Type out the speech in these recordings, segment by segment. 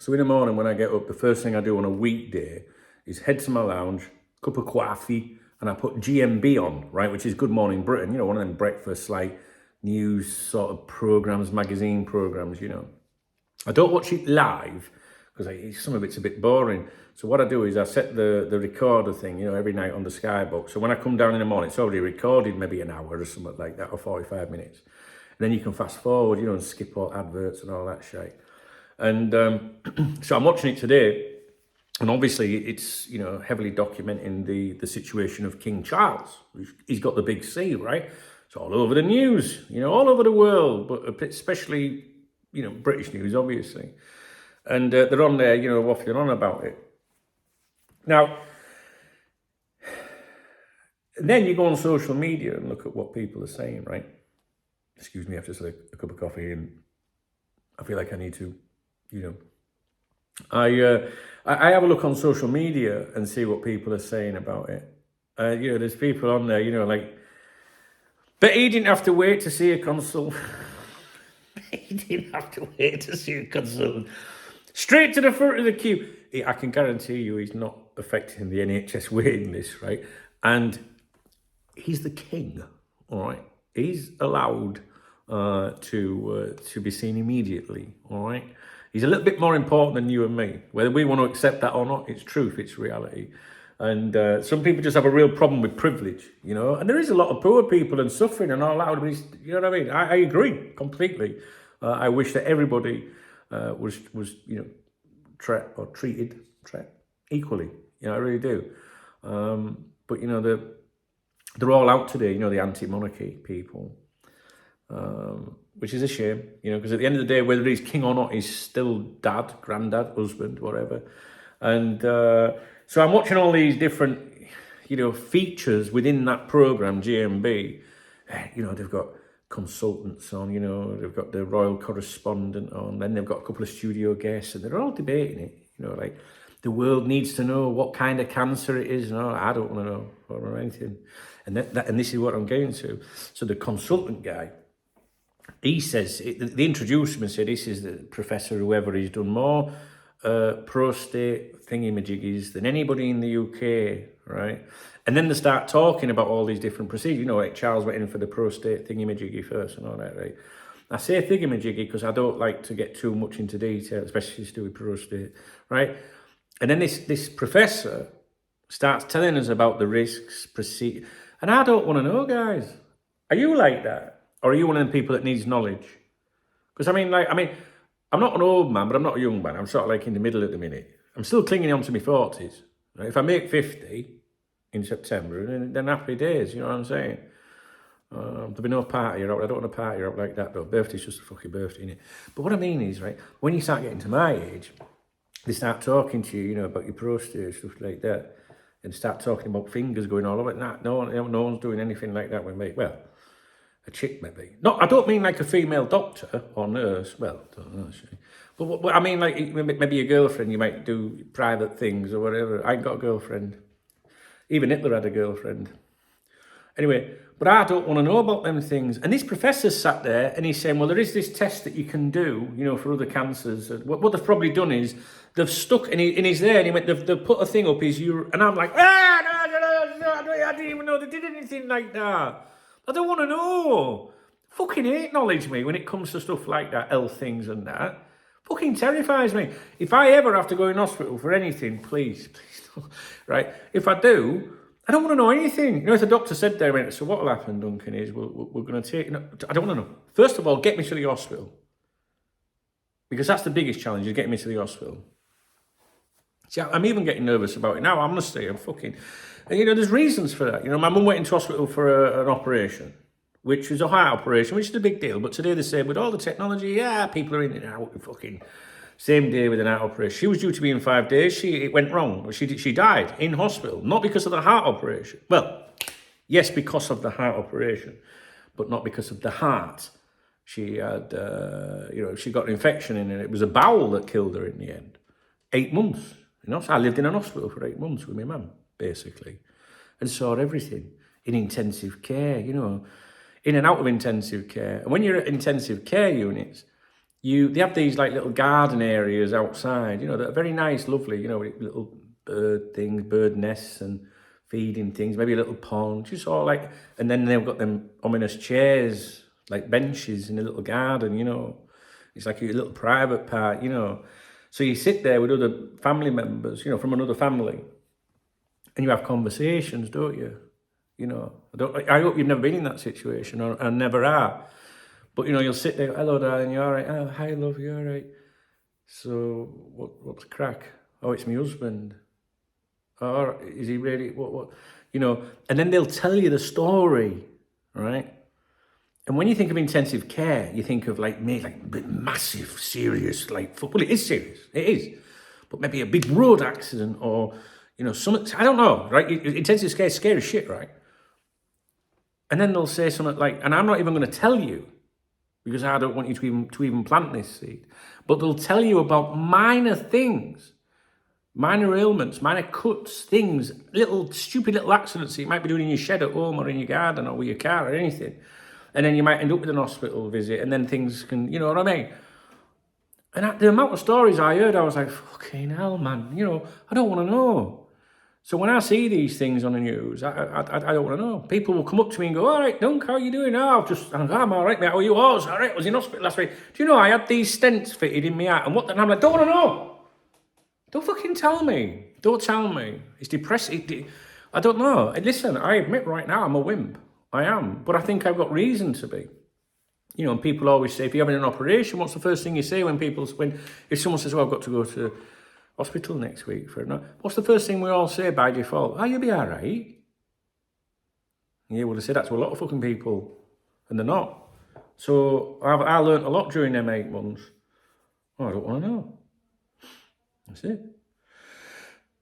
So in the morning when I get up, the first thing I do on a weekday is head to my lounge, cup of coffee, and I put GMB on, right, which is Good Morning Britain, one of them breakfast, like, news sort of programs, magazine programs, I don't watch it live, because some of it's a bit boring. So what I do is I set the recorder thing, every night on the Skybox. So when I come down in the morning, it's already recorded maybe an hour or something like that, or 45 minutes. And then you can fast forward, and skip all adverts and all that shit. And so I'm watching it today, and obviously it's, heavily documenting the situation of King Charles. He's got the big C, right? It's all over the news, all over the world, but especially, British news, obviously. And they're on there, waffling on about it. Now, then you go on social media and look at what people are saying, right? Excuse me, I've just had a cup of coffee and I feel like I need to, I have a look on social media and see what people are saying about it. There's people on there, like, but he didn't have to wait to see a consultant. He didn't have to wait to see a consultant. Straight to the front of the queue. I can guarantee you he's not affecting the NHS waiting list, right? And he's the king, all right? He's allowed to be seen immediately, all right? He's a little bit more important than you and me. Whether we want to accept that or not, it's truth, it's reality. And some people just have a real problem with privilege, And there is a lot of poor people and suffering and all that. You know what I mean? I agree completely. I wish that everybody was treated equally. I really do. But they're all out today. The anti-monarchy people, which is a shame. Because at the end of the day, whether he's king or not, he's still dad, granddad, husband, whatever. And so I'm watching all these different, features within that program, GMB. They've got consultants on, they've got the royal correspondent on, then they've got a couple of studio guests, and they're all debating it, like, the world needs to know what kind of cancer it is, and I don't want to know or anything. And and this is what I'm getting to. So the consultant guy, he says, they introduced him and said, this is the professor, whoever, he's done more prostate thingy-majiggies than anybody in the UK, right? And then they start talking about all these different procedures. Like Charles went in for the prostate thingy-majiggy first and all that, right? I say thingy-majiggy because I don't like to get too much into detail, especially to do with prostate, right? And then this professor starts telling us about the risks, and I don't want to know, guys. Are you like that? Or are you one of them people that needs knowledge? Because I'm not an old man, but I'm not a young man. I'm sort of like in the middle at the minute. I'm still clinging on to my 40s. Right? If I make 50 in September, then happy days, you know what I'm saying? There'll be no party out. I don't want a party out like that, though. Birthday's just a fucking birthday, innit? But what I mean is, right, when you start getting to my age, they start talking to you, about your prostate, stuff like that, and start talking about fingers going all over. No one's doing anything like that with me. Well, a chick maybe. No, I don't mean like a female doctor or nurse. Well, I don't know actually. But I mean like maybe your girlfriend, you might do private things or whatever. I ain't got a girlfriend. Even Hitler had a girlfriend. Anyway, but I don't want to know about them things. And this professor sat there and he's saying, well, there is this test that you can do, for other cancers. What they've probably done is they've stuck, and he's there, and he went, they've put a thing up his urine, and I'm like, no, I didn't even know they did anything like that. I don't want to know. Fucking acknowledge me when it comes to stuff like that, health things and that. Fucking terrifies me. If I ever have to go in hospital for anything, please don't. Right? If I do, I don't want to know anything. If the doctor said there, so what will happen, Duncan, is we're going to take... No, I don't want to know. First of all, get me to the hospital. Because that's the biggest challenge, is getting me to the hospital. See, I'm even getting nervous about it now. Honestly, I'm fucking... And, there's reasons for that. My mum went into hospital for an operation, which was a heart operation, which is a big deal. But today they say, with all the technology, people are in and out, fucking same day with an heart operation. She was due to be in 5 days. It went wrong. She died in hospital, not because of the heart operation. Well, yes, because of the heart operation, but not because of the heart. She had, she got an infection in it. It was a bowel that killed her in the end. 8 months. So I lived in an hospital for 8 months with my mum, basically, and saw everything in intensive care, in and out of intensive care. And when you're at intensive care units, they have these like little garden areas outside, you know, that are very nice, lovely, you know, with little bird things, bird nests and feeding things, maybe a little pond, just all like, and then they've got them ominous chairs, like benches in a little garden, you know. It's like a little private part, you know. So you sit there with other family members, you know, from another family, and you have conversations, don't you? You know, I hope you've never been in that situation, or never are. But, you know, you'll sit there, hello, darling, you all right? Oh, hi, love, you all right? So, what's the crack? Oh, it's my husband. Oh, is he really, what? You know, and then they'll tell you the story, right? And when you think of intensive care, you think of like massive, serious, like, well, it is serious, it is. But maybe a big road accident or, you know, something, I don't know, right? Intensive care is scary shit, right? And then they'll say something like, and I'm not even going to tell you, because I don't want you to even plant this seed. But they'll tell you about minor things, minor ailments, minor cuts, things, stupid little accidents that you might be doing in your shed at home or in your garden or with your car or anything. And then you might end up with an hospital visit, and then things can, you know what I mean? And the amount of stories I heard, I was like, fucking hell, man, you know, I don't want to know. So when I see these things on the news, I don't want to know. People will come up to me and go, all right, Dunk, how are you doing? Oh, I'm all right, mate. How are you? Oh, it's all right. I was in hospital last week. Do you know, I had these stents fitted in my heart. And I'm like, don't want to know. Don't fucking tell me. Don't tell me. It's depressing. I don't know. Listen, I admit right now I'm a wimp. I am. But I think I've got reason to be. You know, and people always say, if you're having an operation, what's the first thing you say if someone says, oh, I've got to go to hospital next week for it? What's the first thing we all say by default? Oh, you'll be all right. Yeah, well, I say that to a lot of fucking people, and they're not. So I learned a lot during them 8 months. Oh, I don't want to know. That's it.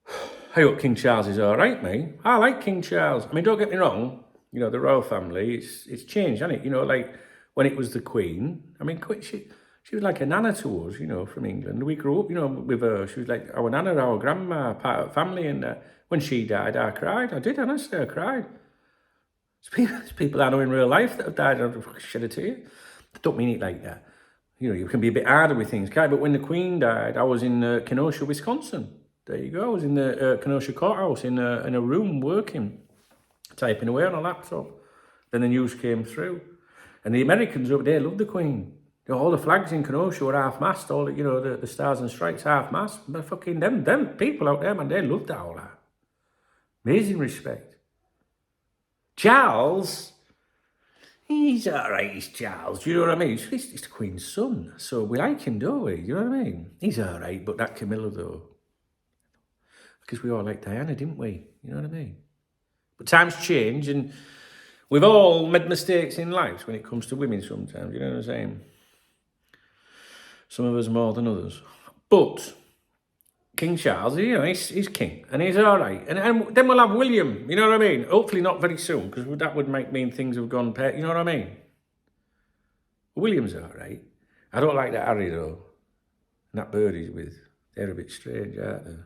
I hope King Charles is all right, mate. I like King Charles. I mean, don't get me wrong. You know, the royal family, it's changed, hasn't it? You know, like when it was the Queen. I mean, she was like a nana to us, you know, from England. We grew up, you know, with her. She was like our nana, our grandma, part of the family. And when she died, I cried. I did, honestly, I cried. There's people I know in real life that have died. I've shed a tear. I don't mean it like that. You know, you can be a bit harder with things, can't you? But when the Queen died, I was in Kenosha, Wisconsin. There you go. I was in the Kenosha courthouse in a room working, typing away on a laptop. Then the news came through. And the Americans over there loved the Queen. You know, all the flags in Kenosha were half-mast. All you know, the stars and stripes half-mast. But fucking them people out there, man, they loved all that. Amazing respect. Charles, he's all right, he's Charles. Do you know what I mean? He's the Queen's son. So we like him, don't we? Do you know what I mean? He's all right, but that Camilla, though. Because we all like Diana, didn't we? You know what I mean? But times change, and we've all made mistakes in life when it comes to women sometimes, you know what I'm saying? Some of us more than others. But King Charles, you know, he's king, and he's all right. And then we'll have William, you know what I mean? Hopefully not very soon, because that would mean things have gone pear, you know what I mean? William's all right. I don't like that Harry, though. And that bird he's with. They're a bit strange, aren't they?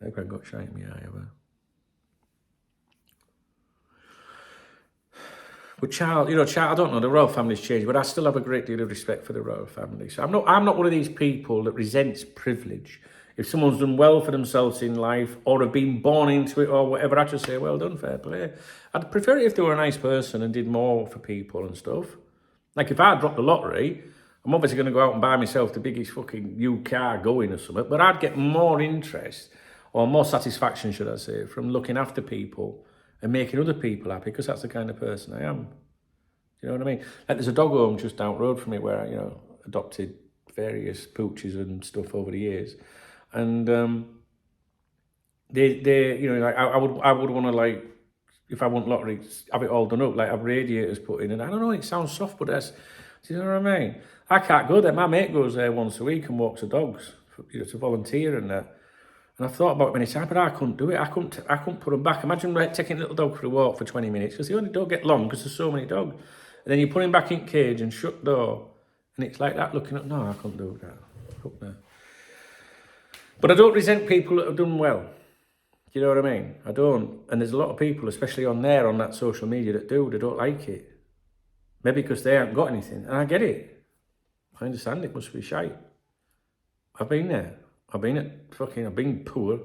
They've got shite in my eye, have I? But Charles, you know, I don't know, the royal family's changed, but I still have a great deal of respect for the royal family. So I'm not one of these people that resents privilege. If someone's done well for themselves in life or have been born into it or whatever, I just say, well done, fair play. I'd prefer it if they were a nice person and did more for people and stuff. Like if I dropped the lottery, I'm obviously going to go out and buy myself the biggest fucking new car going or something, but I'd get more interest or more satisfaction, should I say, from looking after people and making other people happy, because that's the kind of person I am. You know what I mean? Like there's a dog home just down the road from me where I, you know, adopted various pooches and stuff over the years. And they you know, like I would want to, like, if I won lottery, have it all done up, like have radiators put in. And I don't know, it sounds soft, but do you know what I mean? I can't go there. My mate goes there once a week and walks the dogs, you know, to volunteer and that. And I've thought about it many times, but I couldn't do it. I couldn't put them back. Imagine taking a little dog for a walk for 20 minutes, because they only don't get long because there's so many dogs. And then you put him back in cage and shut the door. And it's like that looking up. No, I couldn't do that. Fuck no. But I don't resent people that have done well. Do you know what I mean? I don't. And there's a lot of people, especially on that social media, that do. They don't like it. Maybe because they haven't got anything. And I get it. I understand it must be shite. I've been there. I've been poor,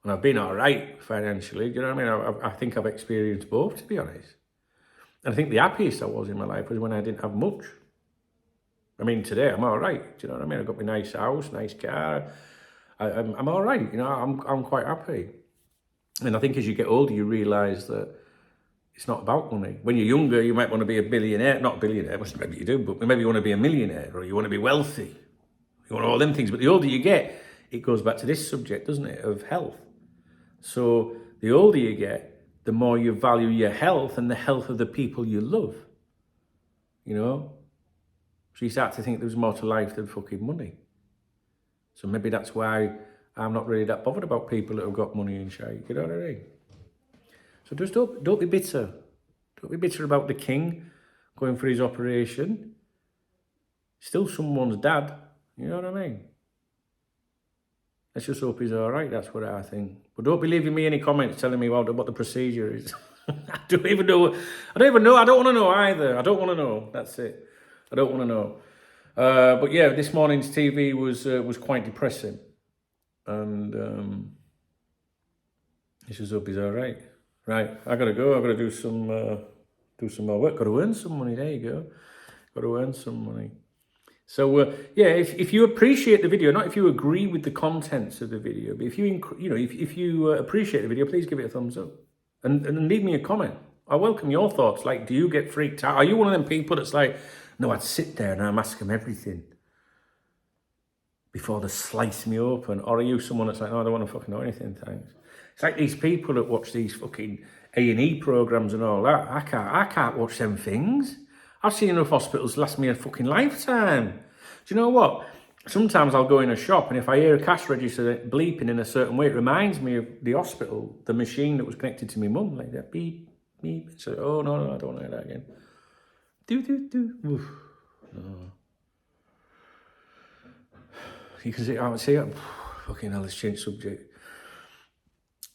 and I've been all right financially. Do you know what I mean? I think I've experienced both, to be honest. And I think the happiest I was in my life was when I didn't have much. I mean, today I'm all right. Do you know what I mean? I've got my nice house, nice car. I'm all right. You know, I'm quite happy. And I think as you get older, you realise that it's not about money. When you're younger, you might want to be a billionaire. Not a billionaire, maybe you do, but maybe you want to be a millionaire, or you want to be wealthy. You want all them things. But the older you get, it goes back to this subject, doesn't it, of health. So the older you get, the more you value your health and the health of the people you love. You know? So you start to think there's more to life than fucking money. So maybe that's why I'm not really that bothered about people that have got money and shit. You know what I mean? So just don't be bitter. Don't be bitter about the king going for his operation. Still someone's dad. You know what I mean? Let's just hope he's all right. That's what I think. But don't be leaving me any comments telling me what the procedure is. I don't even know. I don't want to know either. I don't want to know. That's it. I don't want to know. But yeah, this morning's TV was quite depressing. And let's just hope he's all right. Right, I gotta go. I gotta do some more work. Gotta earn some money. There you go. Gotta earn some money. So yeah, if you appreciate the video, not if you agree with the contents of the video, but if you appreciate the video, please give it a thumbs up and leave me a comment. I welcome your thoughts. Like, do you get freaked out? Are you one of them people that's like, no, I'd sit there and I'd ask them everything before they slice me open? Or are you someone that's like, no, I don't want to fucking know anything, thanks. It's like these people that watch these fucking A&E programs and all that. I can't watch them things. I've seen enough hospitals last me a fucking lifetime. Do you know what? Sometimes I'll go in a shop and if I hear a cash register bleeping in a certain way, it reminds me of the hospital, the machine that was connected to my mum, like that beep, beep. So, oh, no, I don't want to hear that again. Do. Oof. No. You can see, fucking hell, let's change subject.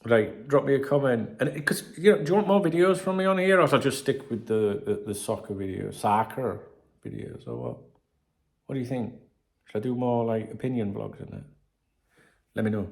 Right, drop me a comment. And because do you want more videos from me on here, or shall I just stick with the soccer videos, or what? What do you think? Should I do more like opinion vlogs in it? Let me know.